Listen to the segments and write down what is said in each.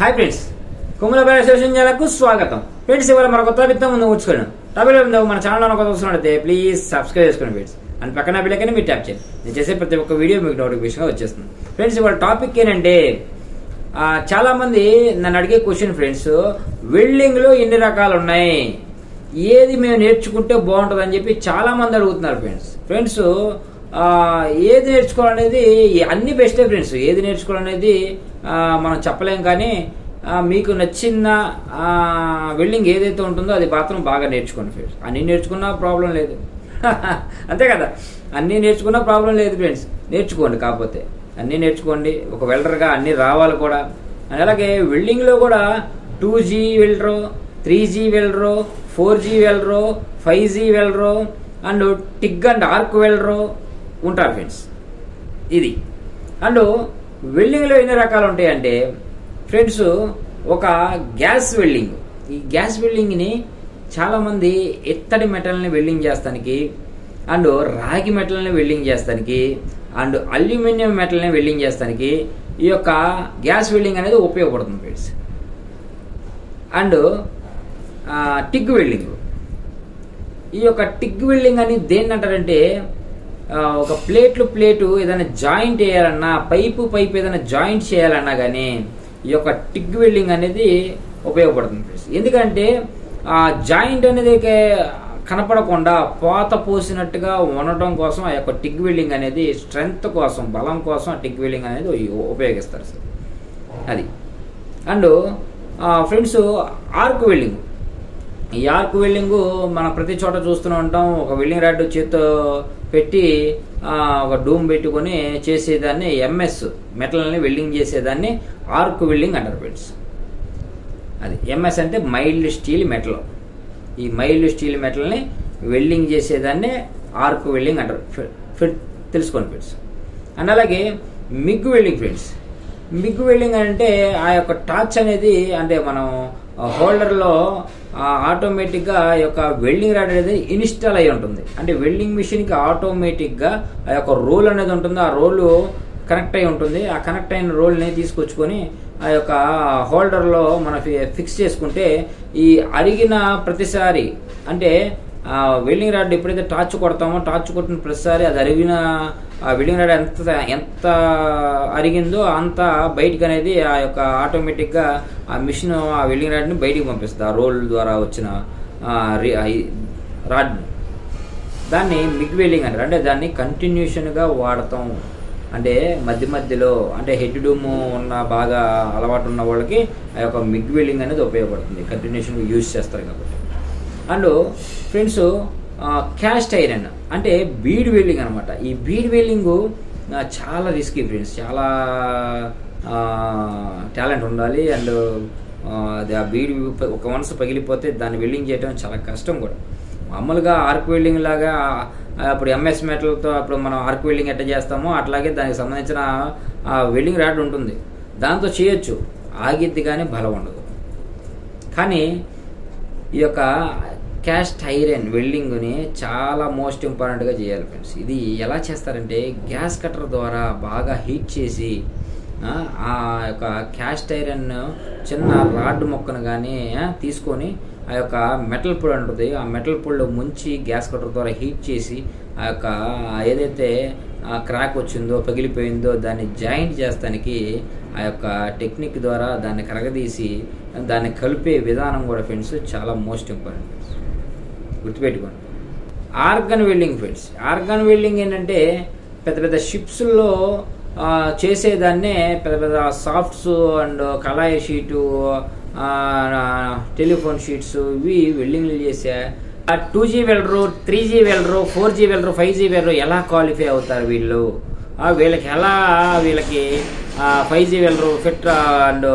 Hi friends, కుమ్మల కు స్వాగతం. Friends, ఇవాళ మన కొత్త విత్తం ముందు కూర్చుకోండి. టాపిక్ మన ఛానల్ కొత్త చూస్తున్నట్లయితే ప్లీజ్ సబ్స్క్రైబ్ చేసుకోండి ఫ్రెండ్స్. అండ్ పక్కన బిల్లకని మీరు ట్యాప్ చేయండి. నేను చేసే ప్రతి ఒక్క వీడియో మీకు నోటిఫికేషన్ వచ్చేస్తుంది. ఫ్రెండ్స్, ఇవాళ టాపిక్ ఏంటంటే చాలా మంది నన్ను అడిగే క్వశ్చన్ ఫ్రెండ్స్, వెల్డింగ్ లో ఎన్ని రకాలు ఉన్నాయి, ఏది మేము నేర్చుకుంటే బాగుంటుంది అని చెప్పి చాలా మంది అడుగుతున్నారు ఫ్రెండ్స్. ఏది నేర్చుకోవాలనేది అన్ని బెస్టే ఫ్రెండ్స్. ఏది నేర్చుకోవాలనేది మనం చెప్పలేం, కానీ మీకు నచ్చిన వెల్డింగ్ ఏదైతే ఉంటుందో అది మాత్రం బాగా నేర్చుకోండి ఫ్రెండ్స్. అన్ని నేర్చుకున్నా ప్రాబ్లం లేదు అంతే కదా, అన్ని నేర్చుకున్నా ప్రాబ్లం లేదు ఫ్రెండ్స్. నేర్చుకోండి, కాకపోతే అన్ని నేర్చుకోండి. ఒక వెల్డర్గా అన్ని రావాలి కూడా. అలాగే వెల్డింగ్ లో కూడా 2G welder, 3G welder, 4G welder, 5G welder and TIG and arc welder ఉంటారు ఫ్రెండ్స్. ఇది అండ్ వెల్డింగ్ లో ఎన్ని రకాలు ఉంటాయంటే ఫ్రెండ్స్, ఒక గ్యాస్ వెల్డింగ్. ఈ గ్యాస్ వెల్డింగ్ ని చాలా మంది ఎత్తడి మెటల్ని వెల్డింగ్ చేస్తానికి అండ్ రాగి మెటల్ని వెల్డింగ్ చేస్తానికి అండ్ అల్యూమినియం మెటల్ని వెల్డింగ్ చేస్తానికి ఈ యొక్క గ్యాస్ వెల్డింగ్ అనేది ఉపయోగపడుతుంది ఫ్రెండ్స్. అండ్ టిగ్ వెల్డింగ్, ఈ యొక్క టిగ్ వెల్డింగ్ అని దేన్ని అంటారంటే, ఒక ప్లేటు ఏదైనా జాయింట్ వేయాలన్నా, పైపు ఏదైనా జాయింట్ చేయాలన్నా కానీ ఈ యొక్క టిగ్ వెల్డింగ్ అనేది ఉపయోగపడుతుంది ఫ్రెండ్స్. ఎందుకంటే ఆ జాయింట్ అనేది కనపడకుండా పోత పోసినట్టుగా ఉండటం కోసం ఆ యొక్క టిగ్ వెల్డింగ్ అనేది స్ట్రెంగ్త్ కోసం, బలం కోసం ఆ టిగ్ వెల్డింగ్ అనేది ఉపయోగిస్తారు సార్. అది అండ్ ఫ్రెండ్స్, ఆర్క్ వెల్డింగ్. ఈ ఆర్క్ వెల్డింగ్ మనం ప్రతి చోట చూస్తూనే ఉంటాం. ఒక వెల్డింగ్ రాడ్ చేత్తో పెట్టి ఒక డూమ్ పెట్టుకొని చేసేదాన్ని MS మెటల్ని వెల్డింగ్ చేసేదాన్ని ఆర్క్ వెల్డింగ్ అంటారు ఫ్రెండ్స్. అది MS అంటే మైల్డ్ స్టీల్ మెటల్. ఈ మైల్డ్ స్టీల్ మెటల్ని వెల్డింగ్ చేసేదాన్ని ఆర్క్ వెల్డింగ్ అంటారు. తెలుసుకోండి ఫ్రెండ్స్. అండ్ అలాగే MiG welding friends. MiG welding అంటే ఆ యొక్క టార్చ్ అనేది, అంటే మనం హోల్డర్లో ఆటోమేటిక్గా ఈ యొక్క వెల్డింగ్ రాడ్ అనేది ఇన్స్టాల్ అయి ఉంటుంది. అంటే వెల్డింగ్ మిషన్కి ఆటోమేటిక్గా ఆ యొక్క రోల్ అనేది ఉంటుంది. ఆ రోల్ కనెక్ట్ అయి ఉంటుంది. ఆ కనెక్ట్ అయిన రోల్ని తీసుకొచ్చుకొని ఆ యొక్క హోల్డర్లో మనం ఫిక్స్ చేసుకుంటే ఈ అరిగిన ప్రతిసారి, అంటే వెల్డింగ్ రాడ్ ఎప్పుడైతే టార్చ్ కొడతామో, టార్చ్ కొట్టిన ప్రతిసారి అది అరిగిన ఆ వెల్డింగ్ రాడ్ ఎంత అరిగిందో అంత బయటికి అనేది ఆ యొక్క ఆటోమేటిక్గా ఆ మిషన్ ఆ వెల్డింగ్ రాడ్ని బయటికి పంపిస్తుంది. ఆ రోల్ ద్వారా వచ్చిన రాడ్ని, దాన్ని మిగ్ వెల్డింగ్ అంటారు. అంటే దాన్ని కంటిన్యూషన్గా వాడతాం. అంటే మధ్యలో అంటే హెడ్ డూమ్ ఉన్న బాగా అలవాటు ఉన్న వాళ్ళకి ఆ యొక్క మిగ్ వెల్డింగ్ అనేది ఉపయోగపడుతుంది. కంటిన్యూషన్గా యూజ్ చేస్తారు కాబట్టి. అండ్ ఫ్రెండ్స్, క్యాస్ట్ ఐరన్ అంటే బీడ్ వెల్డింగ్ అనమాట. ఈ బీడ్ వెల్డింగ్ చాలా రిస్కీ ఫ్రెండ్స్. చాలా టాలెంట్ ఉండాలి. అండ్ అది ఆ బీడ్ ఒక మనసు పగిలిపోతే దాన్ని వెల్డింగ్ చేయడం చాలా కష్టం కూడా. మామూలుగా ఆర్క్ వెల్డింగ్ లాగా ఇప్పుడు MS మెటల్తో అప్పుడు మనం ఆర్క్ వెల్డింగ్ ఎట్లా చేస్తామో అట్లాగే దానికి సంబంధించిన వెల్డింగ్ రాడ్ ఉంటుంది. దాంతో చేయొచ్చు, ఆగిద్ది కానీ బలం ఉండదు. కానీ ఈ యొక్క క్యాస్ట్ ఐరన్ వెల్డింగ్ని చాలా మోస్ట్ ఇంపార్టెంట్గా చేయాలి ఫ్రెండ్స్. ఇది ఎలా చేస్తారంటే, గ్యాస్ కట్టర్ ద్వారా బాగా హీట్ చేసి ఆ యొక్క క్యాస్ట్ ఐరన్ చిన్న రాడ్ మొక్కను కానీ తీసుకొని ఆ యొక్క మెటల్ పొడి ఉంటుంది. ఆ మెటల్ పొడిలో ముంచి గ్యాస్ కట్టర్ ద్వారా హీట్ చేసి ఆ యొక్క ఏదైతే క్రాక్ వచ్చిందో, పగిలిపోయిందో దాన్ని జాయింట్ చేస్తానికి ఆ యొక్క టెక్నిక్ ద్వారా దాన్ని కరగదీసి దాన్ని కలిపే విధానం కూడా ఫ్రెండ్స్ చాలా మోస్ట్ ఇంపార్టెంట్. గుర్తుపెట్టుకోండి. Organ welding friends. Organ welding ఏంటంటే పెద్ద షిప్స్లో చేసేదాన్నే పెద్ద సాఫ్ట్స్ అండ్ కళాయి షీటు, టెలిఫోన్ షీట్స్, ఇవి వెల్డింగ్లు చేసే 2G welder, 3G welder, 4G welder, 5G welder ఎలా క్వాలిఫై అవుతారు వీళ్ళు? వీళ్ళకి 5G welder fit and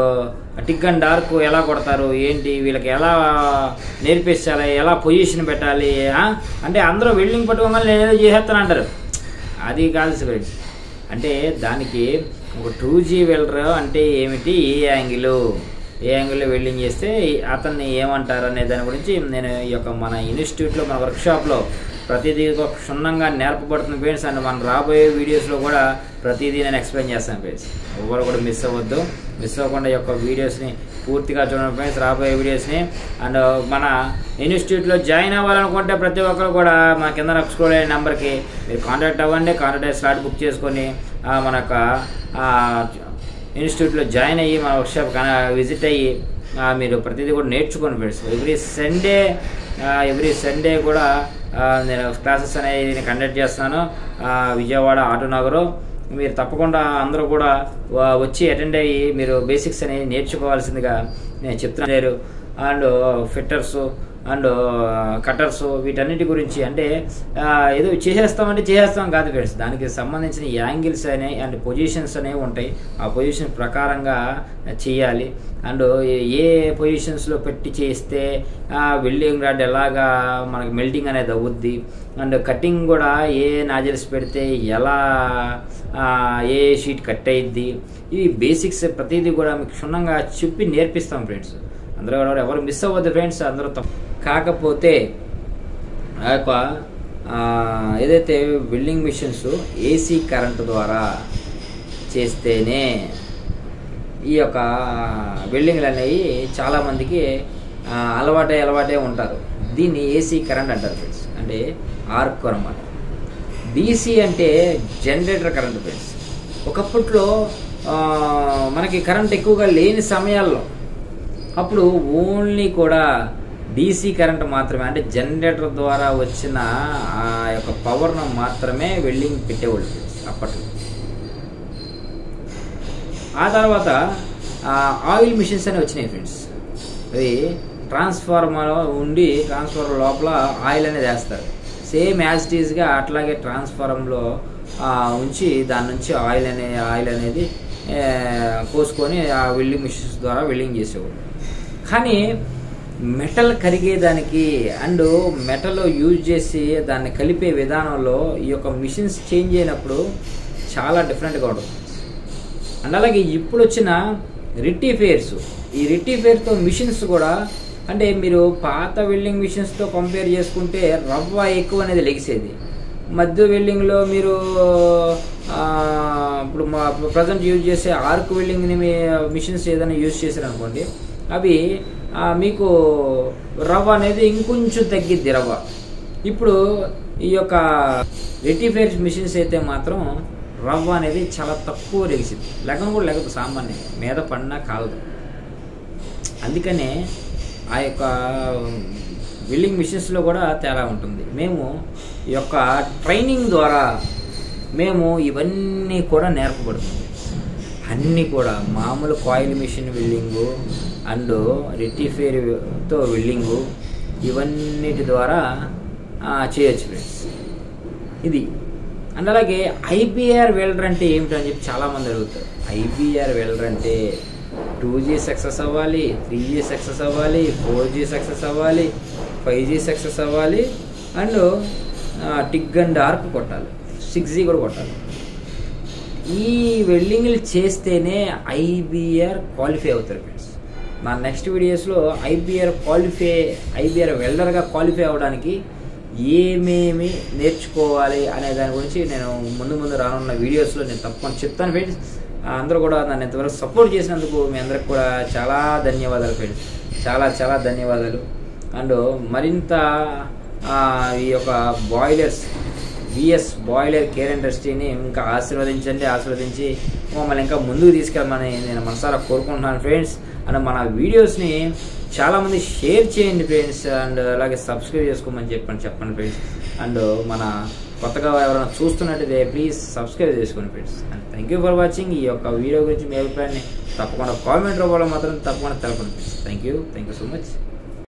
TIG and dark ఎలా కొడతారు ఏంటి, వీళ్ళకి ఎలా నేర్పించాలి, ఎలా పొజిషన్ పెట్టాలి అంటే అందరూ వెల్డింగ్ పట్టుకోగానే నేను ఏదో చేసేస్తాను అంటారు. అది కాదు ఫ్రెండ్స్. అంటే దానికి ఒక 2G వెల్డర్ అంటే ఏమిటి, ఏ యాంగిల్లో వెల్డింగ్ చేస్తే అతన్ని ఏమంటారు అనే దాని గురించి నేను ఈ యొక్క మన ఇన్స్టిట్యూట్లో, మన వర్క్షాప్లో ప్రతిదీ క్షుణ్ణంగా నేర్పబడుతుంది ఫ్రెండ్స్. అండ్ మన రాబోయే వీడియోస్లో కూడా ప్రతిదీ నేను ఎక్స్ప్లెయిన్ చేస్తాను ఫ్రెండ్స్. ఎవరు కూడా మిస్ అవ్వద్దు. మిస్ అవ్వకుండా ఈ యొక్క వీడియోస్ని పూర్తిగా చూడండి ఫ్రెండ్స్, రాబోయే వీడియోస్ని. అండ్ మన ఇన్స్టిట్యూట్లో జాయిన్ అవ్వాలనుకుంటే ప్రతి ఒక్కరు కూడా మా కింద స్క్రోల్ అయ్యే నెంబర్కి మీరు కాంటాక్ట్ అవ్వండి. కాంటాక్ట్ అయ్యి స్లాట్ బుక్ చేసుకొని మన యొక్క ఇన్స్టిట్యూట్లో జాయిన్ అయ్యి మన వర్క్షాప్ విజిట్ అయ్యి మీరు ప్రతిదీ కూడా నేర్చుకోండి ఫ్రెండ్స్. ఎవ్రీ సండే కూడా నేను క్లాసెస్ అనేది కండక్ట్ చేస్తున్నాను విజయవాడ ఆటోనగర్. మీరు తప్పకుండా అందరూ కూడా వచ్చి అటెండ్ అయ్యి మీరు బేసిక్స్ అనేవి నేర్చుకోవాల్సిందిగా నేను చెప్తున్నాను. అండ్ ఫిట్టర్స్ అండ్ కట్టర్స్ వీటన్నిటి గురించి అంటే ఏదో చేసేస్తాం కాదు ఫ్రెండ్స్, దానికి సంబంధించిన యాంగిల్స్ అనేవి అండ్ పొజిషన్స్ అనేవి ఉంటాయి. ఆ పొజిషన్ ప్రకారంగా చేయాలి. అండ్ ఏ పొజిషన్స్లో పెట్టి చేస్తే వెల్డింగ్ రాడ్ ఎలాగా మనకి మెల్టింగ్ అనేది అవుద్ది, అండ్ కటింగ్ కూడా ఏ నాజిల్స్ పెడితే ఎలా ఏ షీట్ కట్ అయ్యిద్ది, ఇవి బేసిక్స్ ప్రతిదీ కూడా మీకు క్షుణ్ణంగా చెప్పి నేర్పిస్తాం ఫ్రెండ్స్. అందరూ కూడా ఎవరు మిస్ అవ్వద్దు ఫ్రెండ్స్. అందరూ కాకపోతే ఆ యొక్క ఏదైతే వెల్డింగ్ మిషన్స్ ఏసీ కరెంటు ద్వారా చేస్తేనే ఈ యొక్క వెల్డింగ్లు అనేవి చాలామందికి అలవాటే ఉంటారు. దీన్ని ఏసీ కరెంట్ అంటారు ఫ్రెండ్స్, అంటే ఆర్క్ అన్నమాట. డీసీ అంటే జనరేటర్ కరెంట్ ఫ్రెండ్స్. ఒకప్పట్లో మనకి కరెంట్ ఎక్కువగా లేని సమయాల్లో అప్పుడు ఓన్లీ కూడా డీసీ కరెంట్ మాత్రమే, అంటే జనరేటర్ ద్వారా వచ్చిన ఆ యొక్క పవర్ను మాత్రమే వెల్డింగ్ పెట్టేవాళ్ళు అప్పట్లో. ఆ తర్వాత ఆయిల్ మిషన్స్ అనేవి వచ్చినాయి ఫ్రెండ్స్. అవి ట్రాన్స్ఫార్మర్ ఉండి ట్రాన్స్ఫార్మర్ లోపల ఆయిల్ అనేది వేస్తారు. సేమ్ యాజ్ ఇట్ ఈజ్గా అట్లాగే ట్రాన్స్ఫార్మర్లో ఉంచి దాని నుంచి ఆయిల్ అనేది పోసుకొని ఆ వెల్డింగ్ మిషన్స్ ద్వారా వెల్డింగ్ చేసేవాళ్ళు. కానీ మెటల్ కరిగేదానికి అండ్ మెటల్ యూజ్ చేసి దాన్ని కలిపే విధానంలో ఈ యొక్క మిషన్స్ చేంజ్ అయినప్పుడు చాలా డిఫరెంట్గా ఉంటుంది. అండ్ అలాగే ఇప్పుడు వచ్చిన రెక్టిఫైయర్స్, ఈ రెక్టిఫైయర్తో మిషన్స్ కూడా అంటే మీరు పాత వెల్డింగ్ మిషన్స్తో కంపేర్ చేసుకుంటే రవ్వ ఎక్కువ అనేది లెగిసేది. మధ్య వెల్డింగ్లో మీరు ఇప్పుడు ప్రజెంట్ యూజ్ చేసే ఆర్క్ వెల్డింగ్ మిషన్స్ ఏదైనా యూజ్ చేశారనుకోండి, అవి మీకు రవ్వ అనేది ఇంకొంచెం తగ్గిద్ది రవ్వ. ఇప్పుడు ఈ యొక్క రెక్టిఫైయర్ మిషన్స్ అయితే మాత్రం రవ్వ అనేది చాలా తక్కువ లెగిసింది. లెగను కూడా లెగదు, సామాన్యం మీద పడినా కాలదు. అందుకనే ఆ యొక్క వెల్డింగ్ మిషన్స్లో కూడా తేడా ఉంటుంది. మేము ఈ యొక్క ట్రైనింగ్ ద్వారా మేము ఇవన్నీ కూడా నేర్పబడుతుంది. అన్నీ కూడా మామూలు కాయిల్ మిషన్ వెల్డింగు అండ్ రెక్టిఫైయర్తో వెల్డింగు ఇవన్నిటి ద్వారా చేయొచ్చు ఫ్రెండ్స్. ఇది అండ్ అలాగే ఐబీఆర్ వెల్డర్ అంటే ఏమిటని చెప్పి చాలామంది అడుగుతారు. ఐబీఆర్ వెల్డర్ అంటే 2G సక్సెస్ అవ్వాలి, 3G సక్సెస్ అవ్వాలి, 4G సక్సెస్ అవ్వాలి, 5G సక్సెస్ అవ్వాలి, అండ్ టిగ్ అండ్ ఆర్క్ కొట్టాలి, 6G కూడా కొట్టాలి. ఈ వెల్డింగ్లు చేస్తేనే ఐబీఆర్ క్వాలిఫై అవుతారు ఫ్రెండ్స్. నా నెక్స్ట్ వీడియోస్లో ఐబీఆర్ వెల్డర్గా క్వాలిఫై అవ్వడానికి ఏమేమి నేర్చుకోవాలి అనే దాని గురించి నేను ముందు రానున్న వీడియోస్లో నేను తప్పకుండా చెప్తాను ఫ్రెండ్స్. అందరూ కూడా నన్ను ఇంతవరకు సపోర్ట్ చేసినందుకు మీ అందరికి కూడా చాలా ధన్యవాదాలు ఫ్రెండ్స్, చాలా ధన్యవాదాలు. అండ్ మరింత ఈ యొక్క విఎస్ బాయిలర్ కేర్ ఇండస్ట్రీని ఇంకా ఆశీర్వదించి మమ్మల్ని ఇంకా ముందుకు తీసుకెళ్ళమని నేను మనసారా కోరుకుంటున్నాను ఫ్రెండ్స్. అండ్ మన వీడియోస్ని చాలామంది షేర్ చేయండి ఫ్రెండ్స్, అండ్ అలాగే సబ్స్క్రైబ్ చేసుకోమని చెప్పండి ఫ్రెండ్స్. అండ్ మన కొత్తగా ఎవరైనా చూస్తున్నట్టయితే ప్లీజ్ సబ్స్క్రైబ్ చేసుకోండి friends. And thank you for watching. ఈ యొక్క వీడియో గురించి మీ అభిప్రాయాన్ని తప్పకుండా కామెంట్ రూపంలో మాత్రం తప్పకుండా తెలపండి friends. Thank you so much.